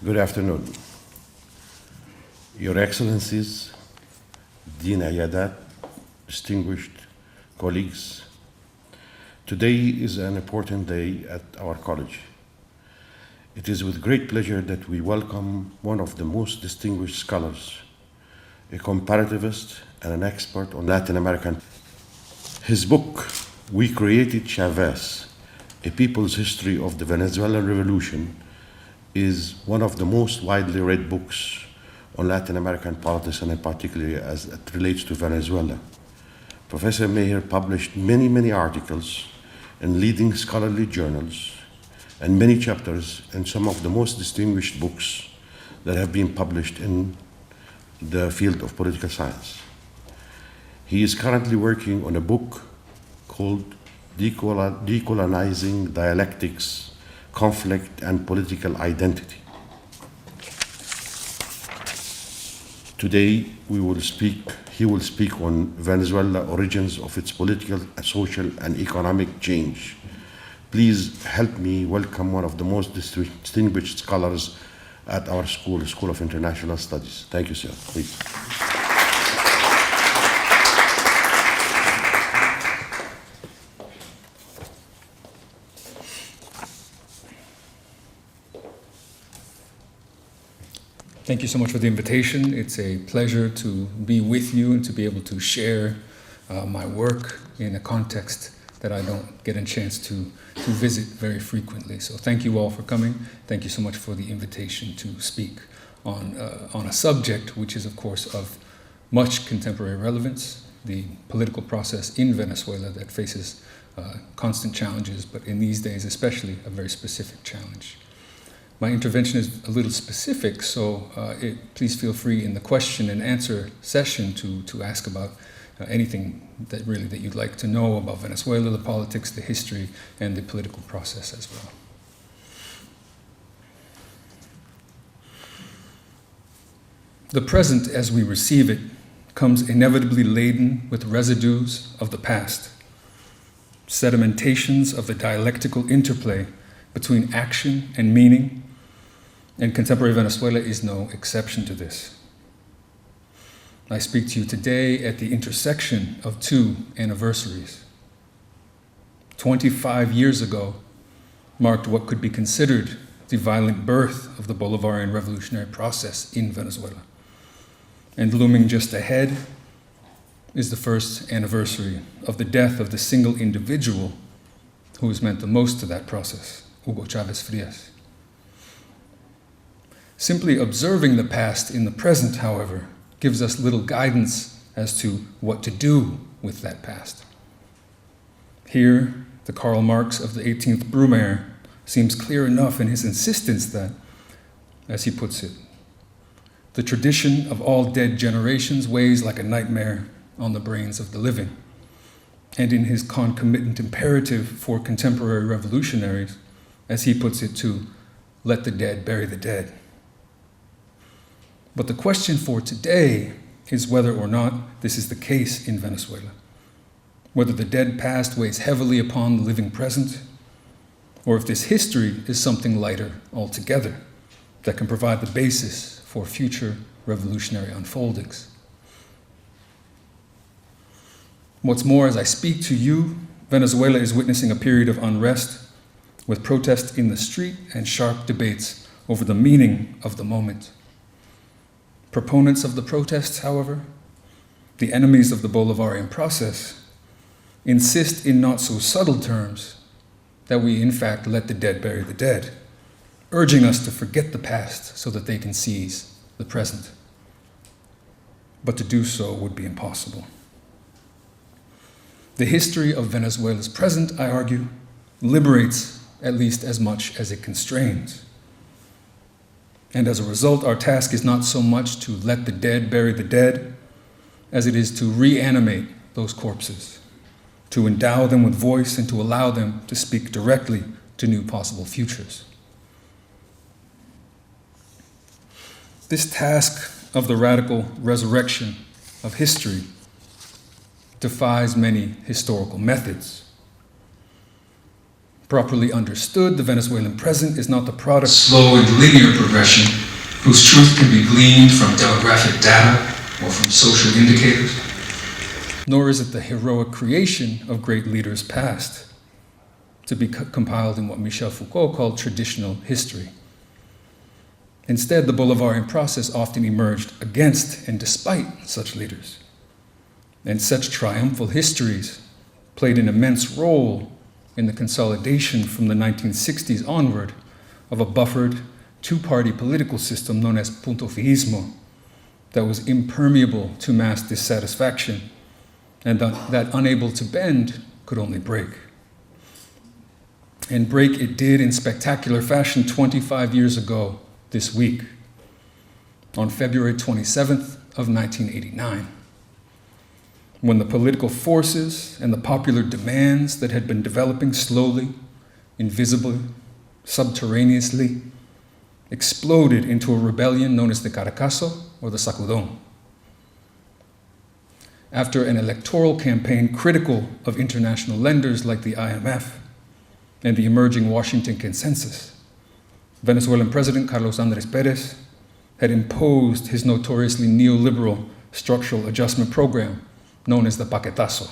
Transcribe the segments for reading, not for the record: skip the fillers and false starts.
Good afternoon. Your Excellencies, Dean Ayadat, distinguished colleagues, today is an important day at our college. It is with great pleasure that we welcome one of the most distinguished scholars, a comparativist and an expert on Latin American. His book, We Created Chavez, A People's History of the Venezuelan Revolution, is one of the most widely read books on Latin American politics, and particularly as it relates to Venezuela. Professor Maher published many articles in leading scholarly journals and many chapters in some of the most distinguished books that have been published in the field of political science. He is currently working on a book called Decolonizing Dialectics, Conflict and Political Identity. Today he will speak on Venezuela, origins of its political, social, and economic change. Please help me welcome one of the most distinguished scholars at our school, the School of International Studies. Thank you, sir. Please. Thank you so much for the invitation. It's a pleasure to be with you and to be able to share my work in a context that I don't get a chance to visit very frequently. So thank you all for coming. Thank you so much for the invitation to speak on a subject which is, of course, of much contemporary relevance, the political process in Venezuela that faces constant challenges, but in these days especially a very specific challenge. My intervention is a little specific, so please feel free in the question and answer session to ask about anything that you'd like to know about Venezuela, the politics, the history, and the political process as well. The present as we receive it comes inevitably laden with residues of the past, sedimentations of the dialectical interplay between action and meaning, and contemporary Venezuela is no exception to this. I speak to you today at the intersection of two anniversaries. 25 years ago marked what could be considered the violent birth of the Bolivarian revolutionary process in Venezuela. And looming just ahead is the first anniversary of the death of the single individual who has meant the most to that process, Hugo Chavez Frias. Simply observing the past in the present, however, gives us little guidance as to what to do with that past. Here, the Karl Marx of the 18th Brumaire seems clear enough in his insistence that, as he puts it, the tradition of all dead generations weighs like a nightmare on the brains of the living. And in his concomitant imperative for contemporary revolutionaries, as he puts it, to let the dead bury the dead. But the question for today is whether or not this is the case in Venezuela, whether the dead past weighs heavily upon the living present, or if this history is something lighter altogether that can provide the basis for future revolutionary unfoldings. What's more, as I speak to you, Venezuela is witnessing a period of unrest with protests in the street and sharp debates over the meaning of the moment. Proponents of the protests, however, the enemies of the Bolivarian process, insist in not so subtle terms that we in fact let the dead bury the dead, urging us to forget the past so that they can seize the present. But to do so would be impossible. The history of Venezuela's present, I argue, liberates at least as much as it constrains. And as a result, our task is not so much to let the dead bury the dead as it is to reanimate those corpses, to endow them with voice and to allow them to speak directly to new possible futures. This task of the radical resurrection of history defies many historical methods. Properly understood, the Venezuelan present is not the product of slow and linear progression whose truth can be gleaned from demographic data or from social indicators, nor is it the heroic creation of great leaders past, to be compiled in what Michel Foucault called traditional history. Instead, the Bolivarian process often emerged against and despite such leaders. And such triumphal histories played an immense role in the consolidation from the 1960s onward of a buffered two-party political system known as punto-fiismo that was impermeable to mass dissatisfaction and that unable to bend could only break. And break it did in spectacular fashion 25 years ago this week, on February 27th of 1989, when the political forces and the popular demands that had been developing slowly, invisibly, subterraneously, exploded into a rebellion known as the Caracazo or the Sacudón. After an electoral campaign critical of international lenders like the IMF and the emerging Washington Consensus, Venezuelan President Carlos Andrés Pérez had imposed his notoriously neoliberal structural adjustment program known as the Paquetazo.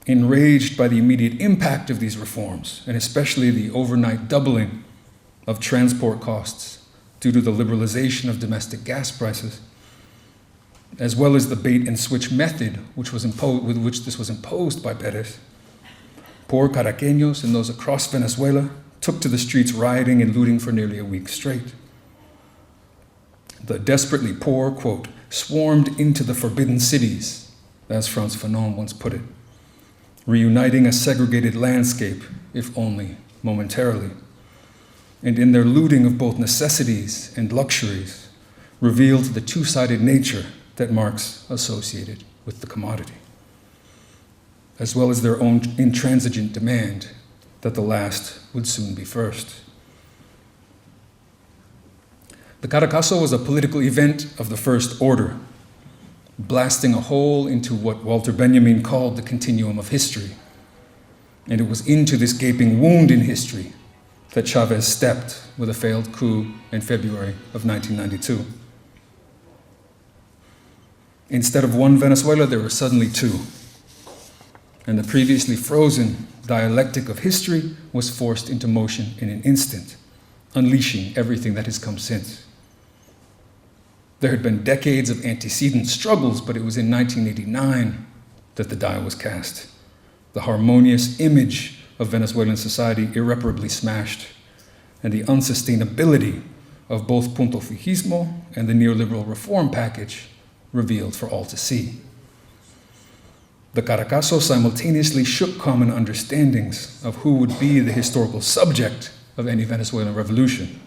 Enraged by the immediate impact of these reforms, and especially the overnight doubling of transport costs due to the liberalization of domestic gas prices, as well as the bait and switch method with which this was imposed by Pérez, poor Caraqueños and those across Venezuela took to the streets rioting and looting for nearly a week straight. The desperately poor, quote, swarmed into the forbidden cities, as Frantz Fanon once put it, reuniting a segregated landscape, if only momentarily. And in their looting of both necessities and luxuries, revealed the two-sided nature that Marx associated with the commodity, as well as their own intransigent demand that the last would soon be first. The Caracazo was a political event of the first order, blasting a hole into what Walter Benjamin called the continuum of history. And it was into this gaping wound in history that Chavez stepped with a failed coup in February of 1992. Instead of one Venezuela, there were suddenly two. And the previously frozen dialectic of history was forced into motion in an instant, unleashing everything that has come since. There had been decades of antecedent struggles, but it was in 1989 that the die was cast. The harmonious image of Venezuelan society irreparably smashed, and the unsustainability of both punto fijismo and the neoliberal reform package revealed for all to see. The Caracazo simultaneously shook common understandings of who would be the historical subject of any Venezuelan revolution,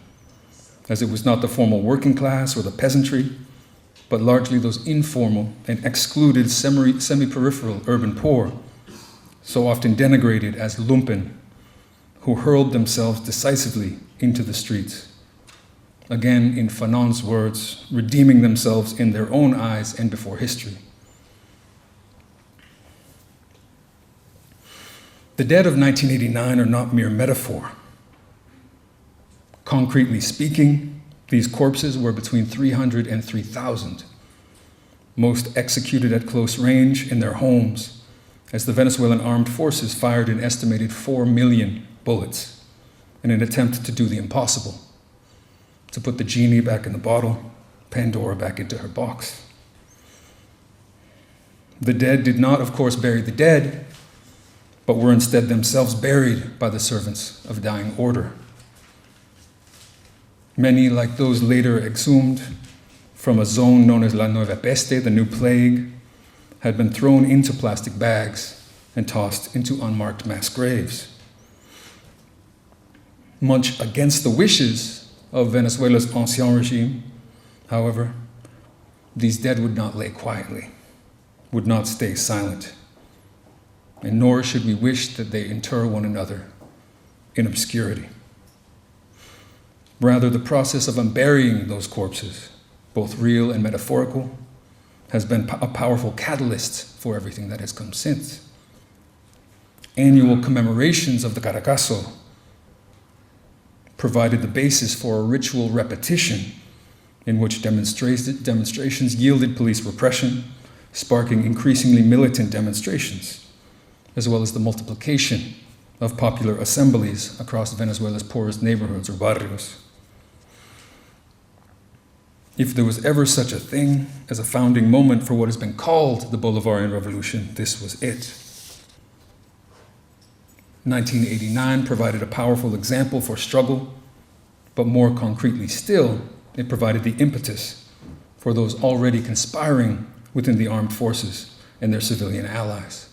as it was not the formal working class or the peasantry, but largely those informal and excluded semi-peripheral urban poor, so often denigrated as lumpen, who hurled themselves decisively into the streets. Again, in Fanon's words, redeeming themselves in their own eyes and before history. The dead of 1989 are not mere metaphor. Concretely speaking, these corpses were between 300 and 3,000, most executed at close range in their homes, as the Venezuelan armed forces fired an estimated 4 million bullets in an attempt to do the impossible, to put the genie back in the bottle, Pandora back into her box. The dead did not, of course, bury the dead, but were instead themselves buried by the servants of dying order. Many, like those later exhumed from a zone known as La Nueva Peste, the New Plague, had been thrown into plastic bags and tossed into unmarked mass graves. Much against the wishes of Venezuela's ancien regime, however, these dead would not lay quietly, would not stay silent, and nor should we wish that they inter one another in obscurity. Rather, the process of unburying those corpses, both real and metaphorical, has been a powerful catalyst for everything that has come since. annual commemorations of the Caracazo provided the basis for a ritual repetition in which demonstrations yielded police repression, sparking increasingly militant demonstrations, as well as the multiplication of popular assemblies across Venezuela's poorest neighborhoods or barrios. If there was ever such a thing as a founding moment for what has been called the Bolivarian Revolution, this was it. 1989 provided a powerful example for struggle, but more concretely still, it provided the impetus for those already conspiring within the armed forces and their civilian allies.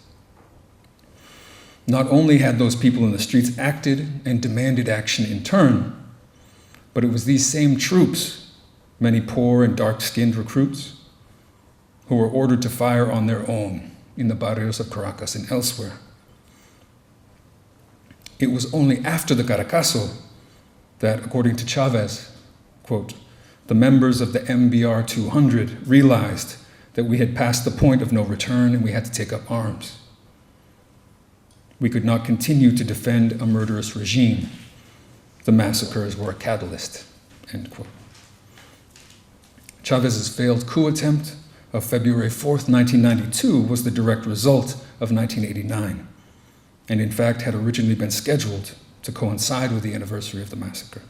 Not only had those people in the streets acted and demanded action in turn, but it was these same troops, many poor and dark-skinned recruits, who were ordered to fire on their own in the barrios of Caracas and elsewhere. It was only after the Caracazo that, according to Chavez, quote, the members of the MBR 200 realized that we had passed the point of no return and we had to take up arms. We could not continue to defend a murderous regime. The massacres were a catalyst, end quote. Chavez's failed coup attempt of February 4th, 1992 was the direct result of 1989, and in fact had originally been scheduled to coincide with the anniversary of the massacre.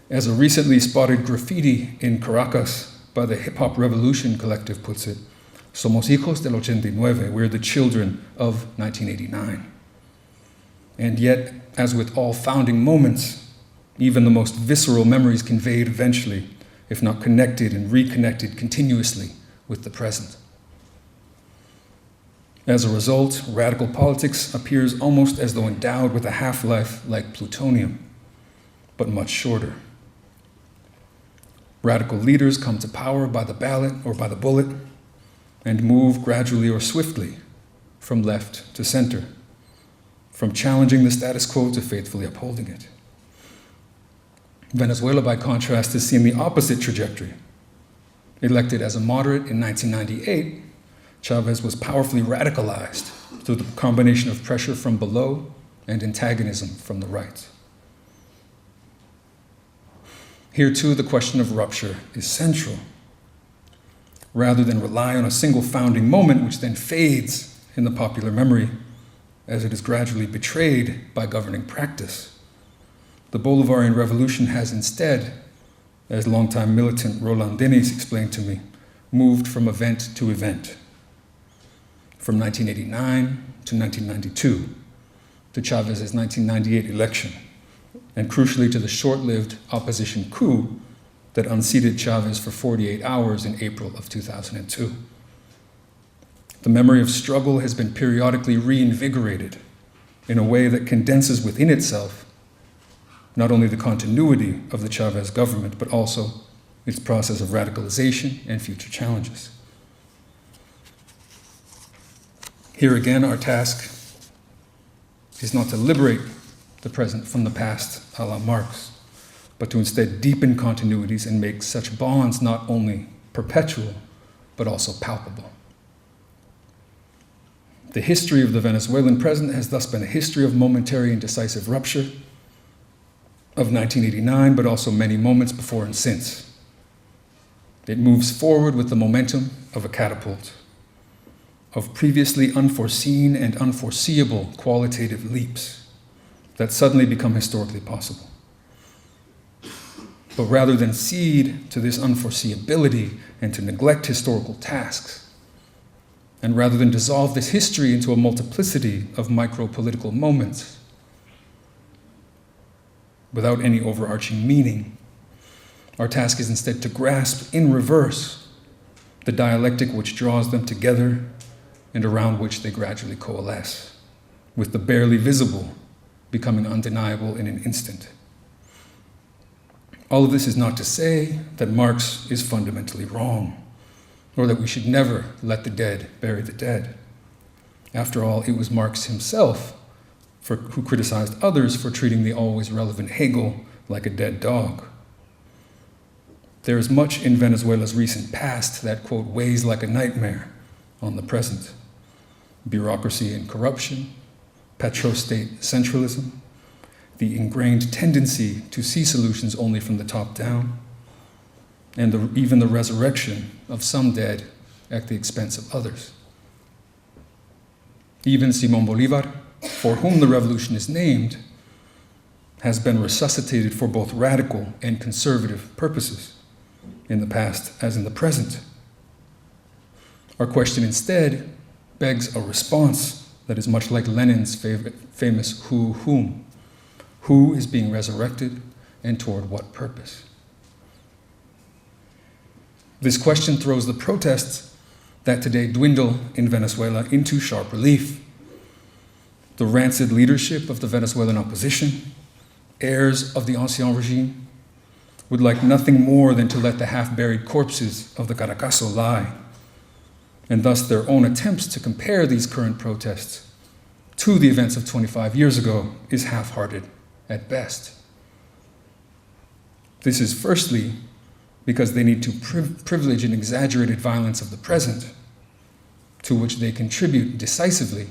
As a recently spotted graffiti in Caracas by the Hip Hop Revolution Collective puts it, somos hijos del 89, we're the children of 1989. And yet, as with all founding moments, even the most visceral memories conveyed eventually, if not connected and reconnected continuously with the present. As a result, radical politics appears almost as though endowed with a half-life like plutonium, but much shorter. Radical leaders come to power by the ballot or by the bullet and move gradually or swiftly from left to center, from challenging the status quo to faithfully upholding it. Venezuela, by contrast, has seen the opposite trajectory. Elected as a moderate in 1998, Chavez was powerfully radicalized through the combination of pressure from below and antagonism from the right. Here, too, the question of rupture is central. Rather than rely on a single founding moment, which then fades in the popular memory as it is gradually betrayed by governing practice, the Bolivarian Revolution has instead, as longtime militant Roland Denis explained to me, moved from event to event. From 1989 to 1992, to Chavez's 1998 election, and crucially to the short-lived opposition coup that unseated Chavez for 48 hours in April of 2002. The memory of struggle has been periodically reinvigorated in a way that condenses within itself not only the continuity of the Chavez government, but also its process of radicalization and future challenges. Here again, our task is not to liberate the present from the past, a la Marx, but to instead deepen continuities and make such bonds not only perpetual, but also palpable. The history of the Venezuelan present has thus been a history of momentary and decisive rupture, of 1989, but also many moments before and since. It moves forward with the momentum of a catapult, of previously unforeseen and unforeseeable qualitative leaps that suddenly become historically possible. But rather than cede to this unforeseeability and to neglect historical tasks, and rather than dissolve this history into a multiplicity of micro-political moments, without any overarching meaning, our task is instead to grasp in reverse the dialectic which draws them together and around which they gradually coalesce, with the barely visible becoming undeniable in an instant. All of this is not to say that Marx is fundamentally wrong, or that we should never let the dead bury the dead. After all, it was Marx himself who criticized others for treating the always relevant Hegel like a dead dog. There is much in Venezuela's recent past that, quote, weighs like a nightmare on the present. bureaucracy and corruption, petrostate centralism, the ingrained tendency to see solutions only from the top down, and even the resurrection of some dead at the expense of others. Even Simón Bolívar, for whom the revolution is named, has been resuscitated for both radical and conservative purposes, in the past as in the present. Our question instead begs a response that is much like Lenin's famous whom. Who is being resurrected and toward what purpose? This question throws the protests that today dwindle in Venezuela into sharp relief. The rancid leadership of the Venezuelan opposition, heirs of the ancien regime, would like nothing more than to let the half-buried corpses of the Caracazo lie, and thus their own attempts to compare these current protests to the events of 25 years ago is half-hearted at best. This is firstly because they need to privilege an exaggerated violence of the present, to which they contribute decisively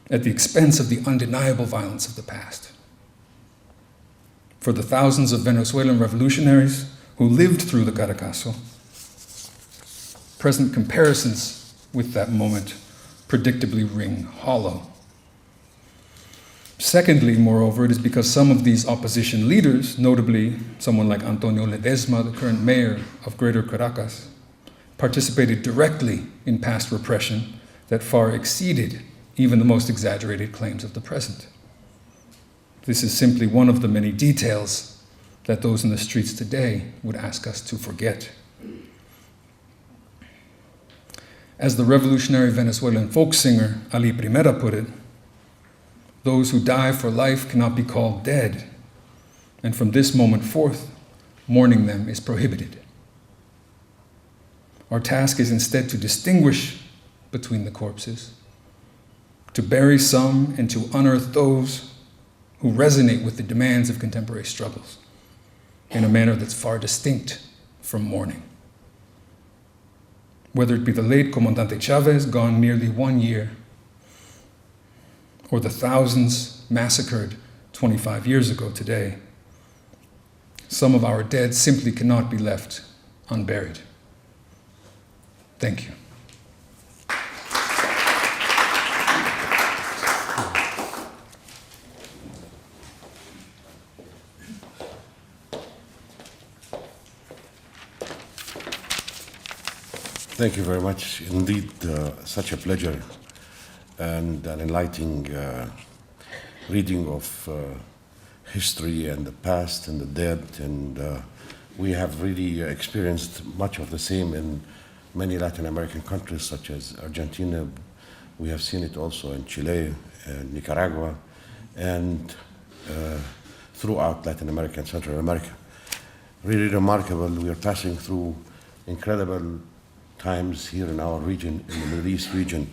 at the expense of the undeniable violence of the past. For the thousands of Venezuelan revolutionaries who lived through the Caracazo, present comparisons with that moment predictably ring hollow. Secondly, moreover, it is because some of these opposition leaders, notably someone like Antonio Ledesma, the current mayor of Greater Caracas, participated directly in past repression that far exceeded even the most exaggerated claims of the present. This is simply one of the many details that those in the streets today would ask us to forget. As the revolutionary Venezuelan folk singer Ali Primera put it, those who die for life cannot be called dead, and from this moment forth, mourning them is prohibited. Our task is instead to distinguish between the corpses, to bury some and to unearth those who resonate with the demands of contemporary struggles in a manner that's far distinct from mourning. Whether it be the late Comandante Chavez, gone nearly 1 year, or the thousands massacred 25 years ago today, some of our dead simply cannot be left unburied. Thank you. Thank you very much. Indeed, such a pleasure and an enlightening reading of history and the past and the dead. And we have really experienced much of the same in many Latin American countries, such as Argentina. We have seen it also in Chile, and Nicaragua, and throughout Latin America and Central America. Really remarkable. We are passing through incredible times here in our region, in the Middle East region,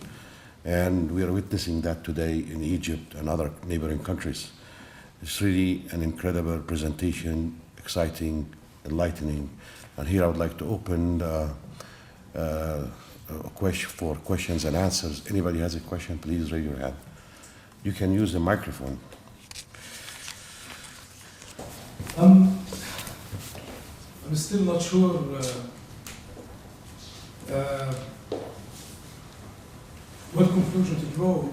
and we are witnessing that today in Egypt and other neighboring countries. It's really an incredible presentation, exciting, enlightening, and here I would like to open for questions and answers. Anybody has a question, please raise your hand. You can use the microphone. I'm still not sure what conclusion to draw,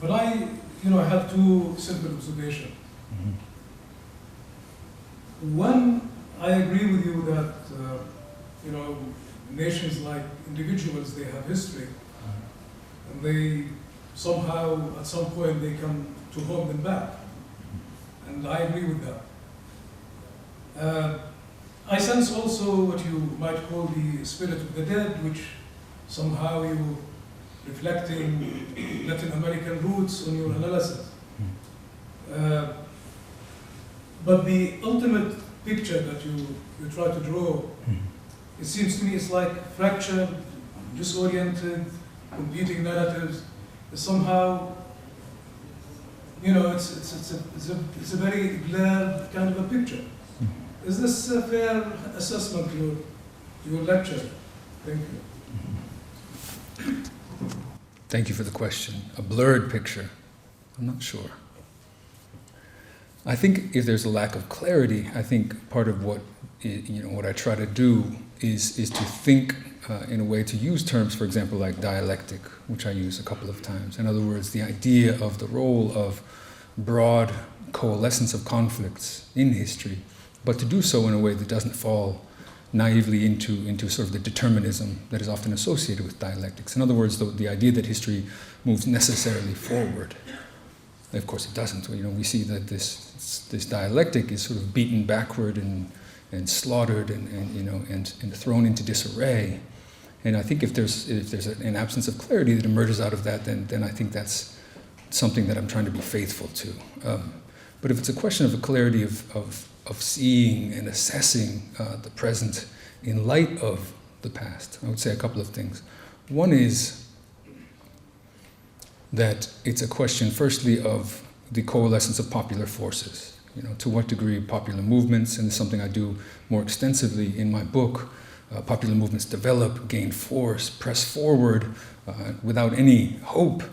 but I have two simple observations. Mm-hmm. One, I agree with you that nations like individuals, they have history, and they somehow at some point they come to hold them back, and I agree with that. I sense also what you might call the spirit of the dead, which somehow you reflecting Latin American roots on your analysis. But the ultimate picture that you try to draw, it seems to me it's like fractured, disoriented, competing narratives. Somehow, it's a very blurred kind of a picture. Is this a fair assessment to your lecture? Thank you. Thank you for the question. A blurred picture. I'm not sure. I think if there's a lack of clarity, I think part of what what I try to do is to think in a way to use terms, for example, like dialectic, which I use a couple of times. In other words, the idea of the role of broad coalescence of conflicts in history, but to do so in a way that doesn't fall naively into sort of the determinism that is often associated with dialectics. In other words, the idea that history moves necessarily forward. Of course, it doesn't. We see that this dialectic is sort of beaten backward and slaughtered and thrown into disarray. And I think if there's an absence of clarity that emerges out of that, then I think that's something that I'm trying to be faithful to. But if it's a question of a clarity of seeing and assessing the present in light of the past, I would say a couple of things. One is that it's a question, firstly, of the coalescence of popular forces. To what degree popular movements, and this is something I do more extensively in my book, popular movements develop, gain force, press forward without any hope,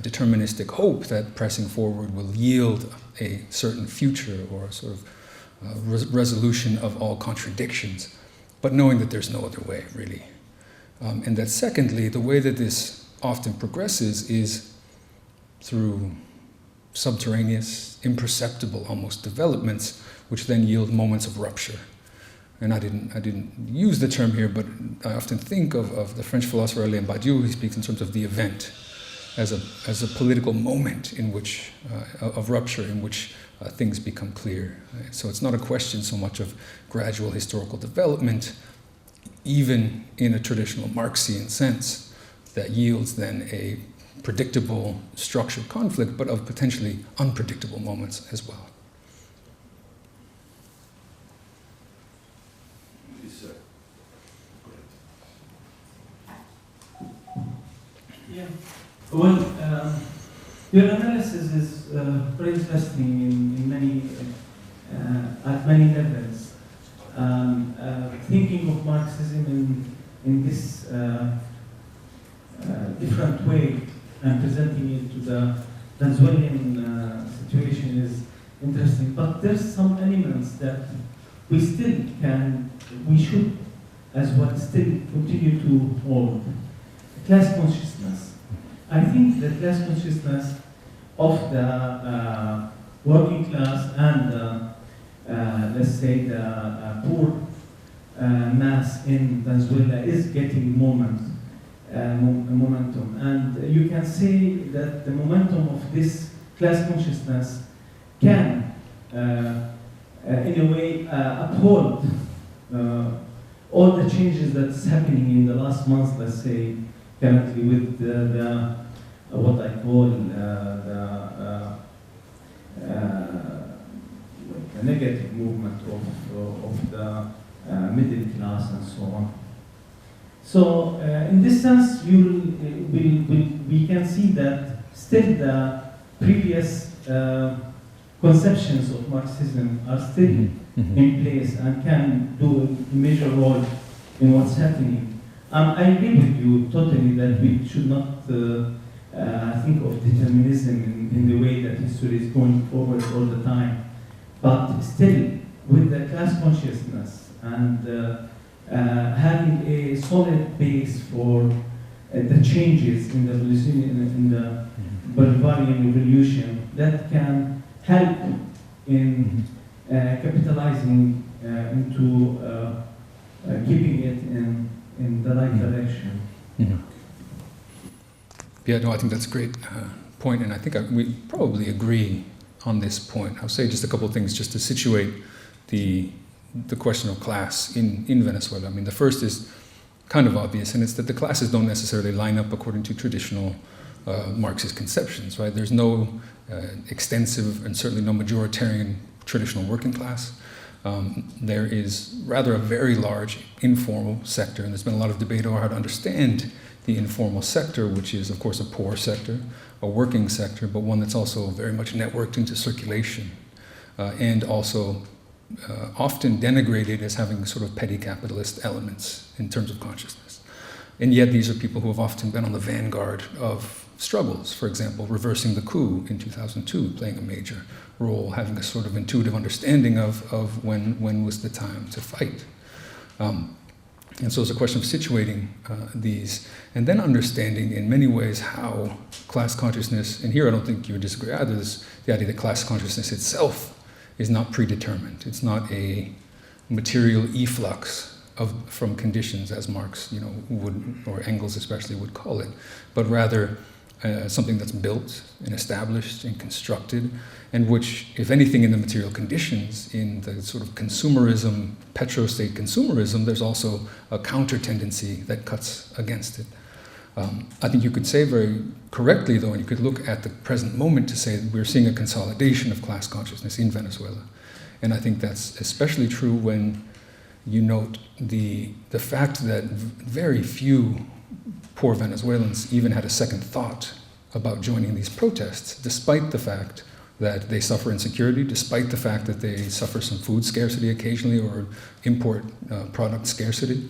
deterministic hope that pressing forward will yield a certain future or a sort of resolution of all contradictions, but knowing that there's no other way, really. And that secondly, the way that this often progresses is through subterraneous, imperceptible almost developments, which then yield moments of rupture. And I didn't use the term here, but I often think of the French philosopher Alain Badiou. He speaks in terms of the event as a political moment in which of rupture in which things become clear. So it's not a question so much of gradual historical development, even in a traditional Marxian sense, that yields then a predictable structured conflict, but of potentially unpredictable moments as well. Yeah. Well, your analysis is very interesting in many at many levels. Thinking of Marxism in this different way and presenting it to the Venezuelan situation is interesting. But there's some elements that we should as well still continue to hold. Class consciousness. I think the class consciousness of the working class and let's say the poor mass in Venezuela is getting momentum. And you can say that the momentum of this class consciousness can, in a way, uphold all the changes that's happening in the last months, let's say, currently with the what I call the negative movement of the middle class and so on. So in this sense, we can see that still the previous conceptions of Marxism are still in place and can do a major role in what's happening. I agree with you totally that we should not think of determinism in the way that history is going forward all the time. But still, with the class consciousness and having a solid base for the changes in the Bolivarian revolution that can help in capitalizing into keeping it in the right direction. Mm-hmm. Yeah, no, I think that's a great point, and I think we probably agree on this point. I'll say just a couple of things just to situate the question of class in Venezuela. I mean, the first is kind of obvious, and it's that the classes don't necessarily line up according to traditional Marxist conceptions, right? There's no extensive and certainly no majoritarian traditional working class. There is rather a very large informal sector, and there's been a lot of debate over how to understand the informal sector, which is, of course, a poor sector, a working sector, but one that's also very much networked into circulation, and also often denigrated as having sort of petty capitalist elements in terms of consciousness. And yet these are people who have often been on the vanguard of struggles. For example, reversing the coup in 2002, playing a major role, having a sort of intuitive understanding of when was the time to fight. And so it's a question of situating these, and then understanding in many ways how class consciousness, and here I don't think you would disagree either, is the idea that class consciousness itself is not predetermined. It's not a material efflux from conditions, as Marx, would, or Engels especially, would call it, but rather something that's built and established and constructed, and which, if anything, in the material conditions, in the sort of consumerism, petro-state consumerism, there's also a counter tendency that cuts against it. I think you could say very correctly, though, and you could look at the present moment to say that we're seeing a consolidation of class consciousness in Venezuela. And I think that's especially true when you note the fact that very few poor Venezuelans even had a second thought about joining these protests, despite the fact that they suffer insecurity, despite the fact that they suffer some food scarcity occasionally or import product scarcity,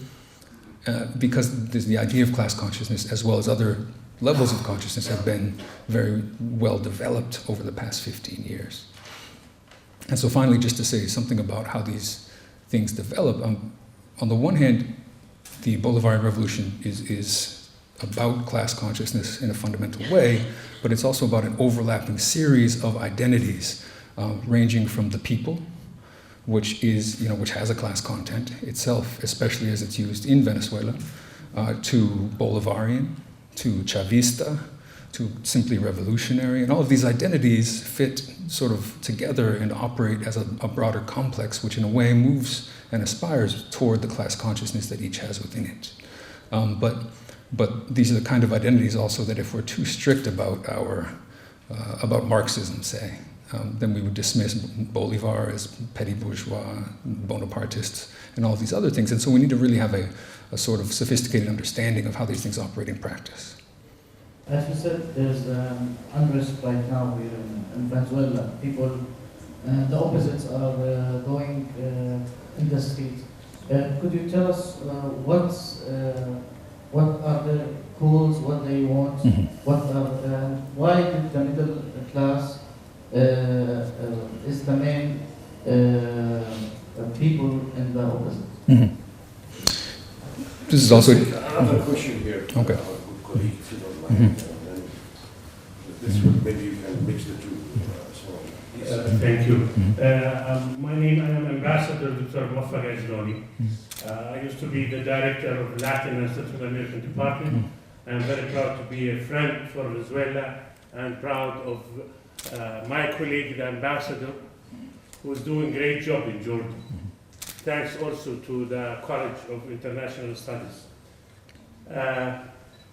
because the idea of class consciousness, as well as other levels of consciousness, have been very well developed over the past 15 years. And so finally, just to say something about how these things develop, on the one hand, the Bolivarian Revolution is about class consciousness in a fundamental way, but it's also about an overlapping series of identities, ranging from the people, which has a class content itself, especially as it's used in Venezuela, to Bolivarian, to Chavista, to simply revolutionary, and all of these identities fit sort of together and operate as a broader complex, which in a way moves and aspires toward the class consciousness that each has within it. But these are the kind of identities also that if we're too strict about about Marxism, say, then we would dismiss Bolivar as petty bourgeois, Bonapartists, and all these other things. And so we need to really have a sort of sophisticated understanding of how these things operate in practice. As you said, there's unrest right now here in Venezuela. People, the opposites are going in the streets. Could you tell us what are the goals, what they want, why did the middle class is the main people in the opposite? Mm-hmm. This is also another question here. Okay. Our good colleague, if you don't mind. And this will, maybe you can mix the two. Thank you. My name, I am Ambassador Dr. Muwaffaq Ajloni. I used to be the director of Latin and Central American Department. I am very proud to be a friend for Venezuela and proud of my colleague, the ambassador, who is doing a great job in Jordan. Thanks also to the College of International Studies.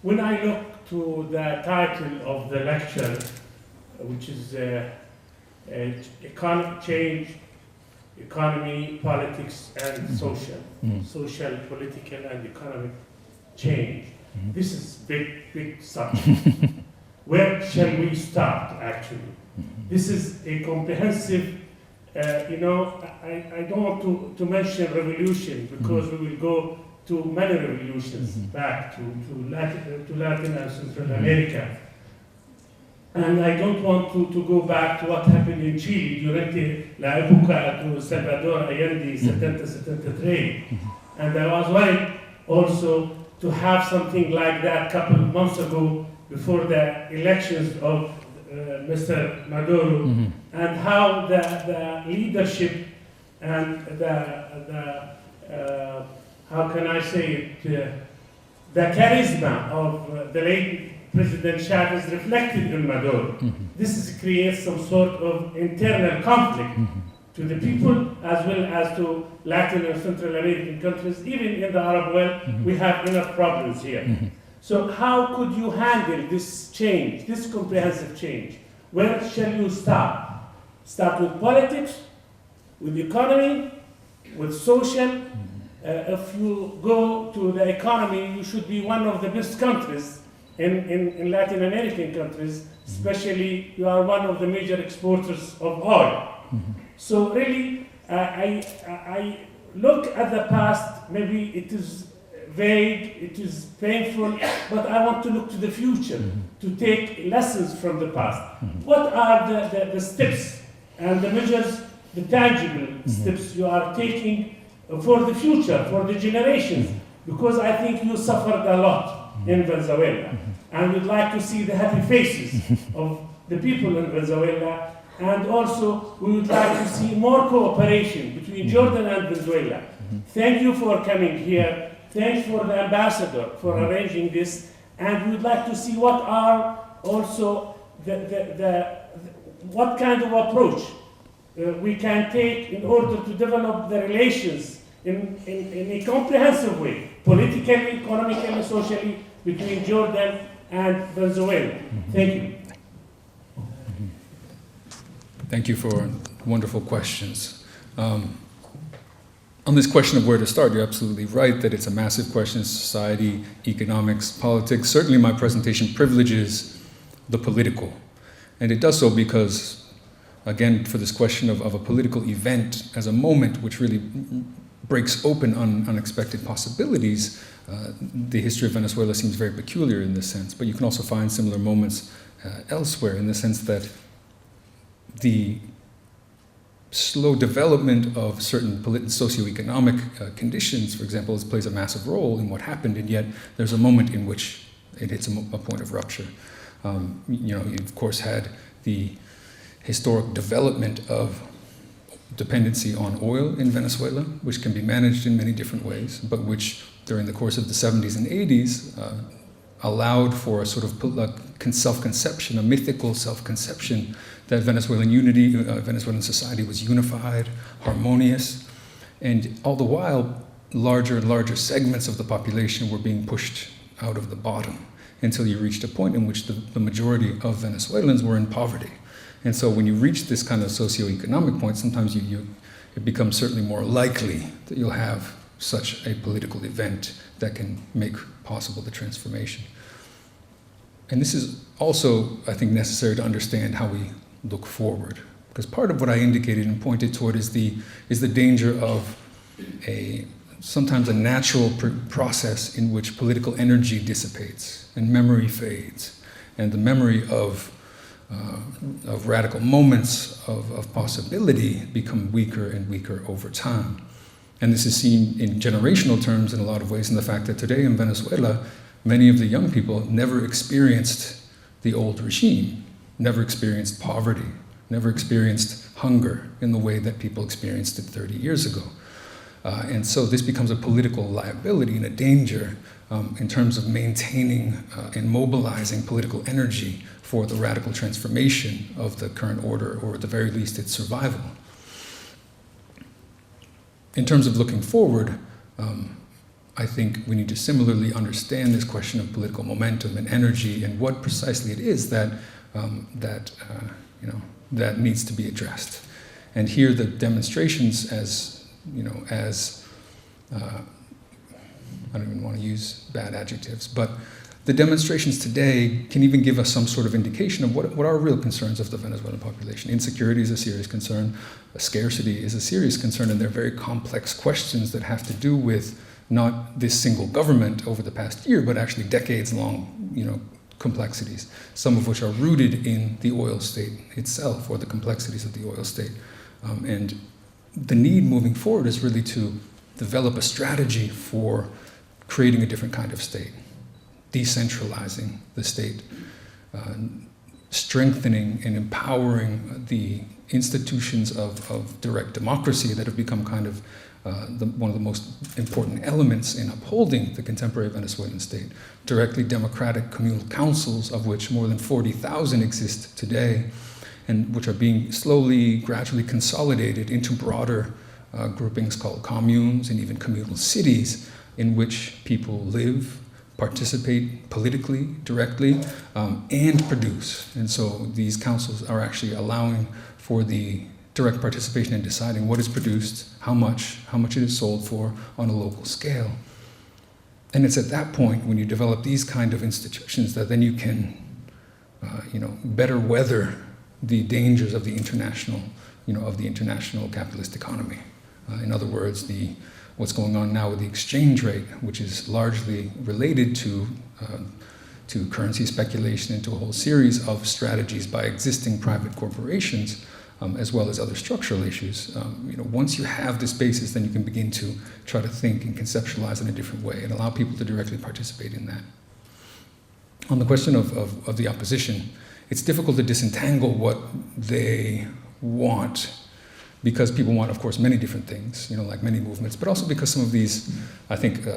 When I look to the title of the lecture, which is change, economy, politics, and social, social, political, and economic change. This is big subject. Where shall we start, actually? This is a comprehensive, I don't want to mention revolution, because we will go to many revolutions back to Latin and Central America. And I don't want to go back to what happened in Chile durante la época de Salvador Allende, 70-73. And I was worried also to have something like that a couple of months ago before the elections of Mr. Maduro, and how the leadership and the how can I say it, the charisma of the late President Chavez reflected in Maduro. This creates some sort of internal conflict to the people as well as to Latin and Central American countries. Even in the Arab world, we have enough problems here. So how could you handle this change, this comprehensive change? Where shall you start? Start with politics, with economy, with social. If you go to the economy, you should be one of the best countries in Latin American countries, especially you are one of the major exporters of oil. So really, I look at the past, maybe it is vague, it is painful, but I want to look to the future, to take lessons from the past. What are the steps and the measures, the tangible steps you are taking for the future, for the generations? Because I think you suffered a lot in Venezuela, and we'd like to see the happy faces of the people in Venezuela, and also we would like to see more cooperation between Jordan and Venezuela. Thank you for coming here. Thanks for the ambassador for arranging this, and we would like to see what are also what kind of approach we can take in order to develop the relations in a comprehensive way, politically, economically, socially, between Jordan and Venezuela. Thank you. Thank you for wonderful questions. On this question of where to start, you're absolutely right that it's a massive question: society, economics, politics. Certainly my presentation privileges the political. And it does so because, again, for this question of a political event as a moment which really breaks open unexpected possibilities, the history of Venezuela seems very peculiar in this sense. But you can also find similar moments elsewhere, in the sense that the slow development of certain socioeconomic conditions, for example, plays a massive role in what happened, and yet there's a moment in which it hits a point of rupture. You of course had the historic development of dependency on oil in Venezuela, which can be managed in many different ways, but which during the course of the 70s and 80s allowed for a sort of self-conception, a mythical self-conception that Venezuelan society was unified, harmonious, and all the while, larger and larger segments of the population were being pushed out of the bottom until you reached a point in which the majority of Venezuelans were in poverty. And so when you reach this kind of socioeconomic point, sometimes it becomes certainly more likely that you'll have such a political event that can make possible the transformation. And this is also, I think, necessary to understand how we look forward. Because part of what I indicated and pointed toward is the danger of sometimes a natural process in which political energy dissipates and memory fades, and the memory of radical moments of possibility become weaker and weaker over time. And this is seen in generational terms in a lot of ways in the fact that today in Venezuela, many of the young people never experienced the old regime, never experienced poverty, never experienced hunger in the way that people experienced it 30 years ago. And so this becomes a political liability and a danger in terms of maintaining and mobilizing political energy for the radical transformation of the current order, or at the very least its survival. In terms of looking forward, I think we need to similarly understand this question of political momentum and energy and what precisely it is that needs to be addressed. And here the demonstrations I don't even want to use bad adjectives, but the demonstrations today can even give us some sort of indication of what are real concerns of the Venezuelan population. Insecurity is a serious concern, scarcity is a serious concern, and they're very complex questions that have to do with not this single government over the past year, but actually decades-long, complexities, some of which are rooted in the oil state itself, or the complexities of the oil state. And the need moving forward is really to develop a strategy for creating a different kind of state, decentralizing the state, strengthening and empowering the institutions of direct democracy that have become kind of one of the most important elements in upholding the contemporary Venezuelan state. Directly democratic communal councils, of which more than 40,000 exist today, and which are being slowly, gradually consolidated into broader groupings called communes and even communal cities, in which people live, participate politically, directly, and produce. And so these councils are actually allowing for the direct participation in deciding what is produced, how much it is sold for on a local scale. And it's at that point, when you develop these kind of institutions, that then you can better weather the dangers of the international capitalist economy. In other words, the what's going on now with the exchange rate, which is largely related to currency speculation and to a whole series of strategies by existing private corporations, as well as other structural issues. Once you have this basis, then you can begin to try to think and conceptualize in a different way and allow people to directly participate in that. On the question of the opposition, it's difficult to disentangle what they want, because people want, of course, many different things, like many movements, but also because some of these, I think,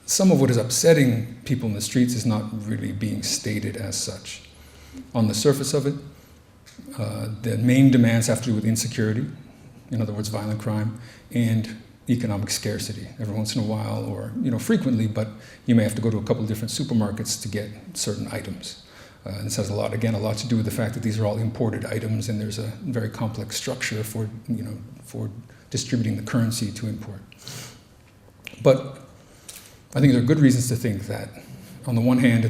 some of what is upsetting people in the streets is not really being stated as such. On the surface of it, the main demands have to do with insecurity, in other words, violent crime, and economic scarcity. Every once in a while, or frequently, but you may have to go to a couple of different supermarkets to get certain items. And this has a lot to do with the fact that these are all imported items, and there's a very complex structure for distributing the currency to import. But I think there are good reasons to think that, on the one hand,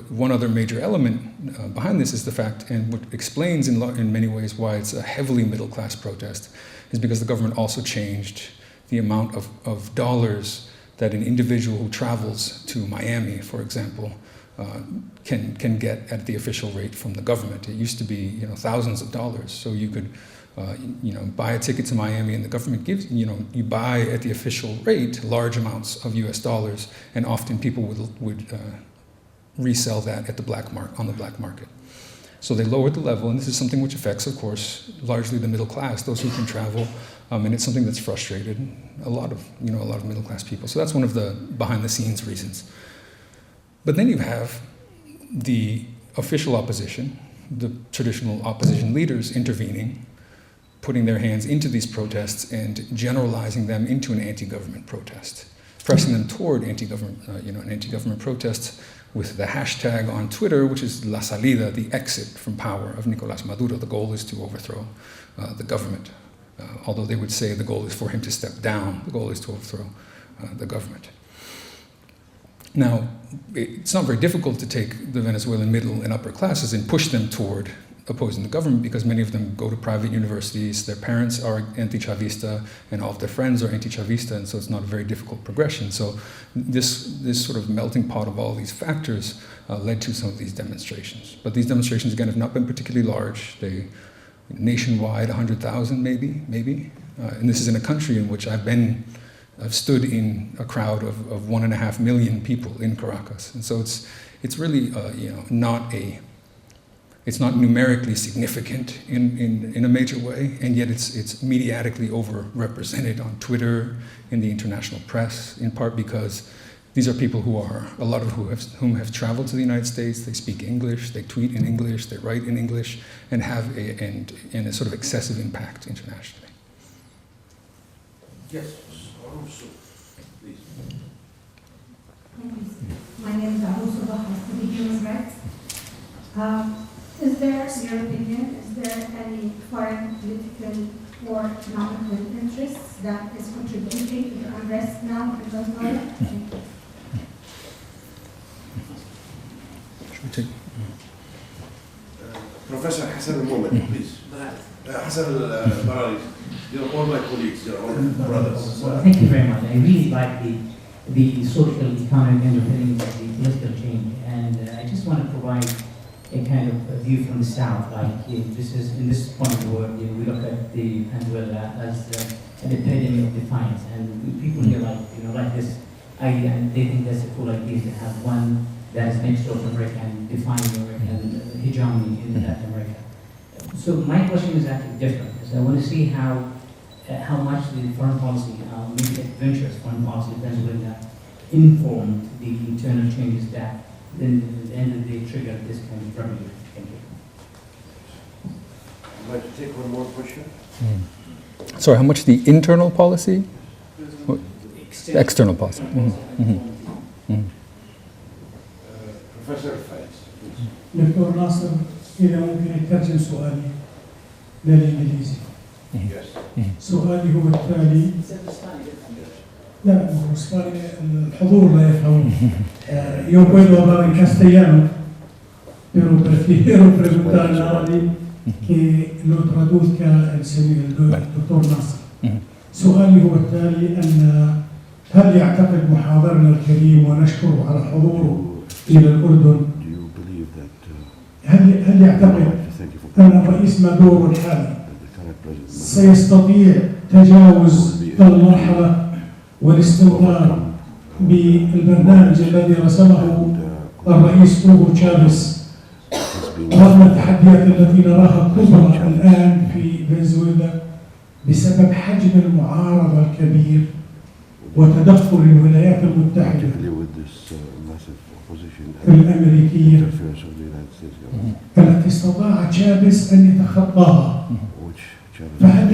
one other major element behind this is the fact, and what explains in many ways why it's a heavily middle-class protest, is because the government also changed the amount of dollars that an individual who travels to Miami, for example, can get at the official rate from the government. It used to be thousands of dollars, so you could buy a ticket to Miami, and the government gives you buy at the official rate large amounts of U.S. dollars, and often people would resell that at on the black market. So they lowered the level, and this is something which affects, of course, largely the middle class, those who can travel, and it's something that's frustrated a lot of middle class people. So that's one of the behind the scenes reasons. But then you have the official opposition, the traditional opposition leaders intervening, putting their hands into these protests and generalizing them into an anti-government protest, pressing them toward an anti-government protest with the hashtag on Twitter, which is La Salida, the exit from power of Nicolás Maduro. The goal is to overthrow the government. Although they would say the goal is for him to step down, the goal is to overthrow the government. Now, it's not very difficult to take the Venezuelan middle and upper classes and push them toward opposing the government, because many of them go to private universities, their parents are anti-Chavista, and all of their friends are anti-Chavista, and so it's not a very difficult progression. So this sort of melting pot of all these factors led to some of these demonstrations. But these demonstrations, again, have not been particularly large. They nationwide, 100,000 maybe. And this is in a country in which I've stood in a crowd of 1.5 million people in Caracas. And so it's really it's not numerically significant in a major way, and yet it's mediatically overrepresented on Twitter, in the international press, in part because these are people a lot of whom have traveled to the United States. They speak English, they tweet in English, they write in English, and have a sort of excessive impact internationally. Yes, please. My name is Abu Subah, I study human rights. Is there, in your opinion, any foreign political or economic interests that is contributing to the unrest now in Venezuela? Should we take? Professor Hassan al-Moment, please. Hassan al-Barari, you're all my colleagues, you're all brothers. Well, thank you very much. I really like the social economic underpinnings of the political change, and I just want to provide a kind of a view from the South. Like this is in this point of the world, we look at the Venezuela as an epitome of defiance, and people here like this. They think that's a cool idea to have one that is next door to America and define American hegemony in Latin America. So my question is actually different. I want to see how much the foreign policy, maybe adventurous foreign policy of Venezuela, informed the internal changes that then at the end of the day triggered this kind of revolution. Thank you. I'd like to take one more question. Sorry, how much the internal policy? External policy. Professor Faiz, please. دكتور ناصر إذا ممكن يترجم سؤالي للإنجليزي. سؤالي هو التالي. لا هو إسباني الحضور لا يفهمون. Yo puedo hablar en castellano, pero prefiero preguntarle a alguien que lo traduzca el doctor ناصر. سؤالي هو التالي أن هل يعتقد محاضرنا الكريم ونشكره على حضوره إلى الأردن Do you believe that هل يعتقد thank you for أن الرئيس مادورو الحالي that the current president سيستطيع تجاوز المرحلة والاستمرار بالبرنامج الذي رسمه الرئيس هوغو تشافيز رغم التحديات التي نراها كبرى الآن في فنزويلا بسبب حجم المعارضة الكبير وتدخل الولايات المتحدة particularly with this massive opposition الأمريكية interference of the United States government, التي استطاع تشافيز أن يتخطاها. which Chavez فهل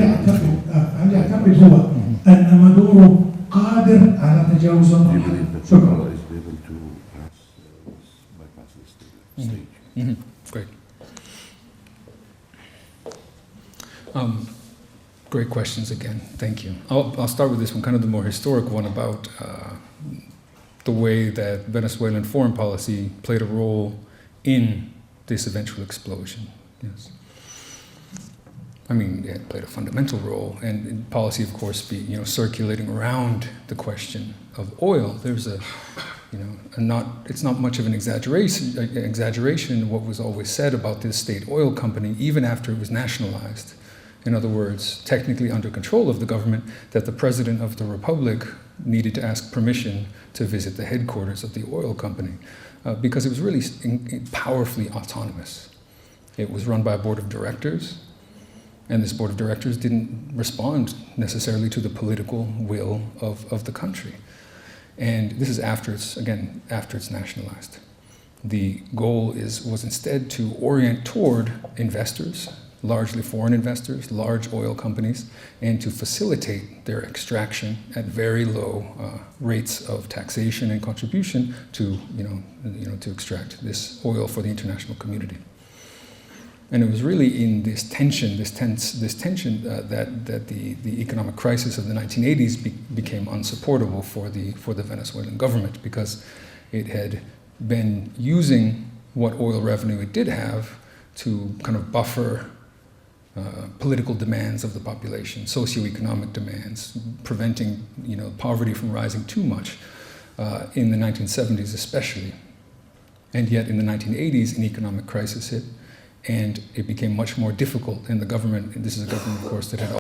يعتقد هو أن مادورو قادر على تجاوز do you المرحلة؟ believe that شكرا. Maduro is able to bypass this stage? Great. Great questions again. Thank you. I'll start with this one, kind of the more historic one about the way that Venezuelan foreign policy played a role in this eventual explosion. Yes. I mean, it played a fundamental role, and in policy, of course, circulating around the question of oil. There's it's not much of an exaggeration what was always said about this state oil company, even after it was nationalized. In other words, technically under control of the government, that the president of the republic needed to ask permission to visit the headquarters of the oil company, because it was really powerfully autonomous. It was run by a board of directors, and this board of directors didn't respond necessarily to the political will of the country. And this is after it's nationalized. The goal was instead to orient toward investors, largely foreign investors, large oil companies, and to facilitate their extraction at very low rates of taxation and contribution to extract this oil for the international community. And it was really in this tension that the economic crisis of the 1980s became unsupportable for the Venezuelan government, because it had been using what oil revenue it did have to kind of buffer political demands of the population, socioeconomic demands, preventing poverty from rising too much in the 1970s especially. And yet in the 1980s, an economic crisis hit, and it became much more difficult. And the government, and this is a government, of course, that had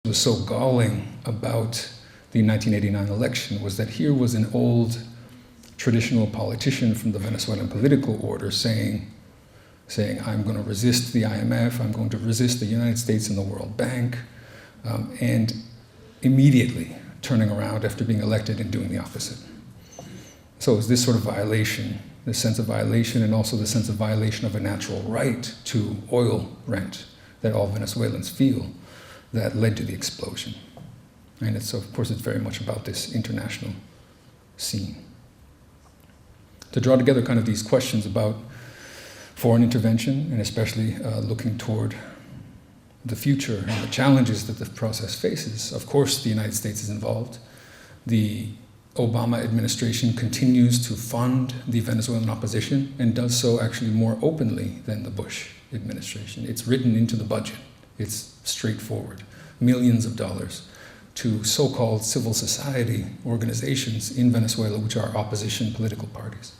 was so galling about the 1989 election was that here was an old traditional politician from the Venezuelan political order saying, I'm going to resist the IMF, I'm going to resist the United States and the World Bank, and immediately turning around after being elected and doing the opposite. So it's this sort of violation, this sense of violation, and also the sense of violation of a natural right to oil rent that all Venezuelans feel, that led to the explosion. And of course, it's very much about this international scene. To draw together kind of these questions about foreign intervention, and especially looking toward the future and the challenges that the process faces. Of course, the United States is involved. The Obama administration continues to fund the Venezuelan opposition, and does so actually more openly than the Bush administration. It's written into the budget. It's straightforward. Millions of dollars to so-called civil society organizations in Venezuela, which are opposition political parties.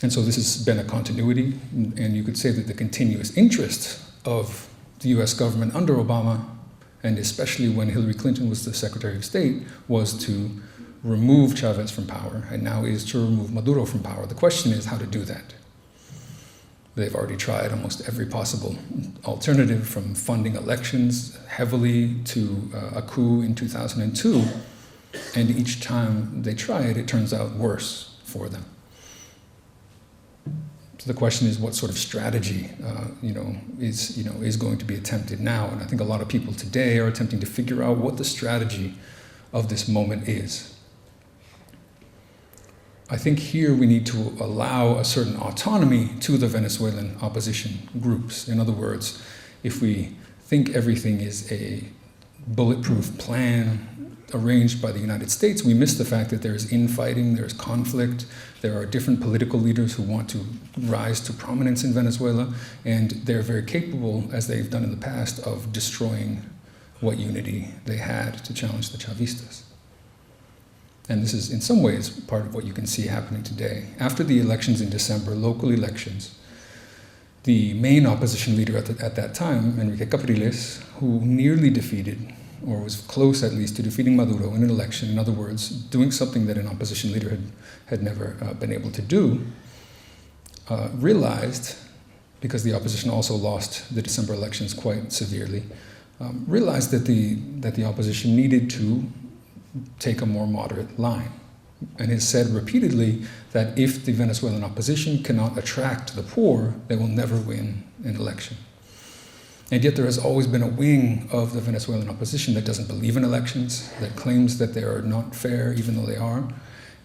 And so this has been a continuity, and you could say that the continuous interest of the US government under Obama, and especially when Hillary Clinton was the Secretary of State, was to remove Chavez from power, and now is to remove Maduro from power. The question is how to do that. They've already tried almost every possible alternative, from funding elections heavily to a coup in 2002, and each time they try it, it turns out worse for them. So the question is, what sort of strategy, is going to be attempted now? And I think a lot of people today are attempting to figure out what the strategy of this moment is. I think here we need to allow a certain autonomy to the Venezuelan opposition groups. In other words, if we think everything is a bulletproof plan arranged by the United States, we miss the fact that there is infighting, there is conflict, there are different political leaders who want to rise to prominence in Venezuela, and they're very capable, as they've done in the past, of destroying what unity they had to challenge the Chavistas. And this is in some ways part of what you can see happening today. After the elections in December, local elections, the main opposition leader at that time, Enrique Capriles, who nearly defeated, or was close at least to defeating Maduro in an election, in other words, doing something that an opposition leader had never been able to do, realized, because the opposition also lost the December elections quite severely, realized that the opposition needed to take a more moderate line, and has said repeatedly that if the Venezuelan opposition cannot attract the poor, they will never win an election. And yet there has always been a wing of the Venezuelan opposition that doesn't believe in elections, that claims that they are not fair even though they are.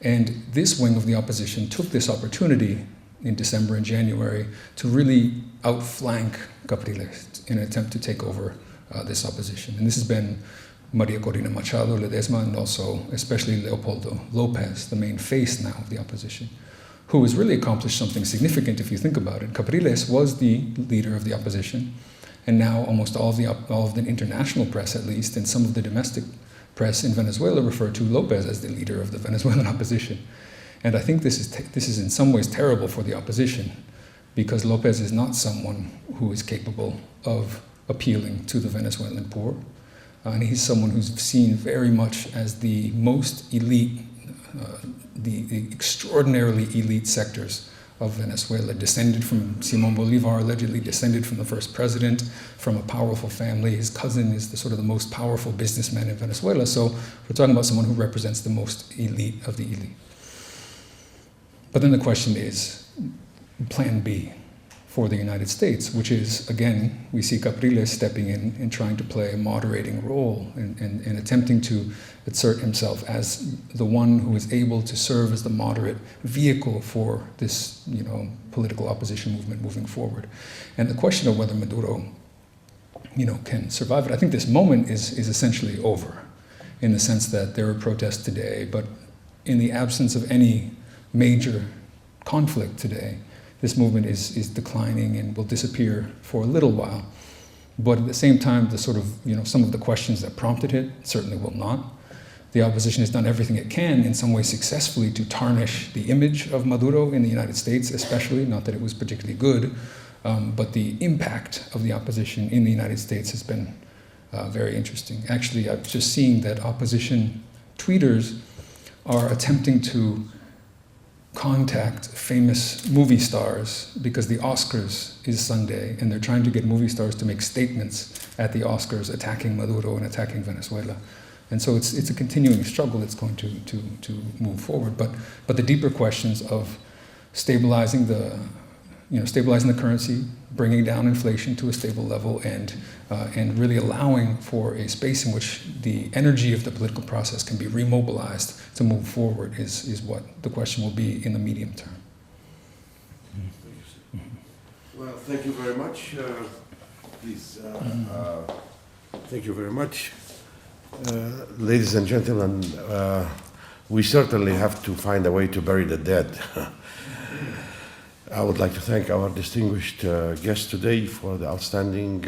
And this wing of the opposition took this opportunity in December and January to really outflank Capriles in an attempt to take over this opposition. And this has been Maria Corina Machado Ledesma, and also especially Leopoldo Lopez, the main face now of the opposition, who has really accomplished something significant if you think about it. Capriles was the leader of the opposition, and now almost all of the international press, at least, and some of the domestic press in Venezuela refer to Lopez as the leader of the Venezuelan opposition. And I think this is in some ways terrible for the opposition, because Lopez is not someone who is capable of appealing to the Venezuelan poor. And he's someone who's seen very much as the most elite, the extraordinarily elite sectors of Venezuela, descended from Simon Bolivar, allegedly descended from the first president, from a powerful family. His cousin is the most powerful businessman in Venezuela. So we're talking about someone who represents the most elite of the elite. But then the question is, plan B for the United States, which is, again, we see Capriles stepping in and trying to play a moderating role and attempting to assert himself as the one who is able to serve as the moderate vehicle for this, political opposition movement moving forward. And the question of whether Maduro, can survive it, I think this moment is essentially over, in the sense that there are protests today, but in the absence of any major conflict today, this movement is declining and will disappear for a little while. But at the same time, some of the questions that prompted it certainly will not. The opposition has done everything it can, in some way successfully, to tarnish the image of Maduro in the United States, especially, not that it was particularly good, but the impact of the opposition in the United States has been very interesting. Actually, I've just seen that opposition tweeters are attempting to contact famous movie stars, because the Oscars is Sunday, and they're trying to get movie stars to make statements at the Oscars attacking Maduro and attacking Venezuela. And so it's a continuing struggle that's going to move forward. But the deeper questions of stabilizing the currency, bringing down inflation to a stable level, and really allowing for a space in which the energy of the political process can be remobilized to move forward is what the question will be in the medium term. Well, thank you very much. Please, thank you very much. Ladies and gentlemen, we certainly have to find a way to bury the dead. I would like to thank our distinguished guest today for the outstanding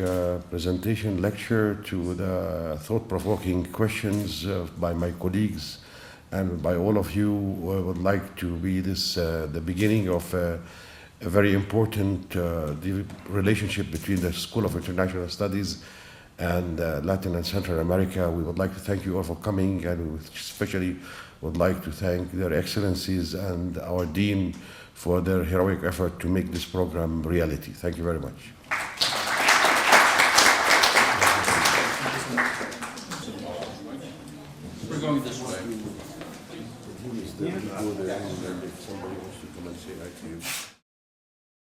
presentation, lecture, to the thought-provoking questions by my colleagues and by all of you. I would like to be the beginning of a very important relationship between the School of International Studies and Latin and Central America. We would like to thank you all for coming, and we especially would like to thank their excellencies and our dean for their heroic effort to make this program reality. Thank you very much. We're going this way. Go there, and then if somebody wants to come and say hi to you.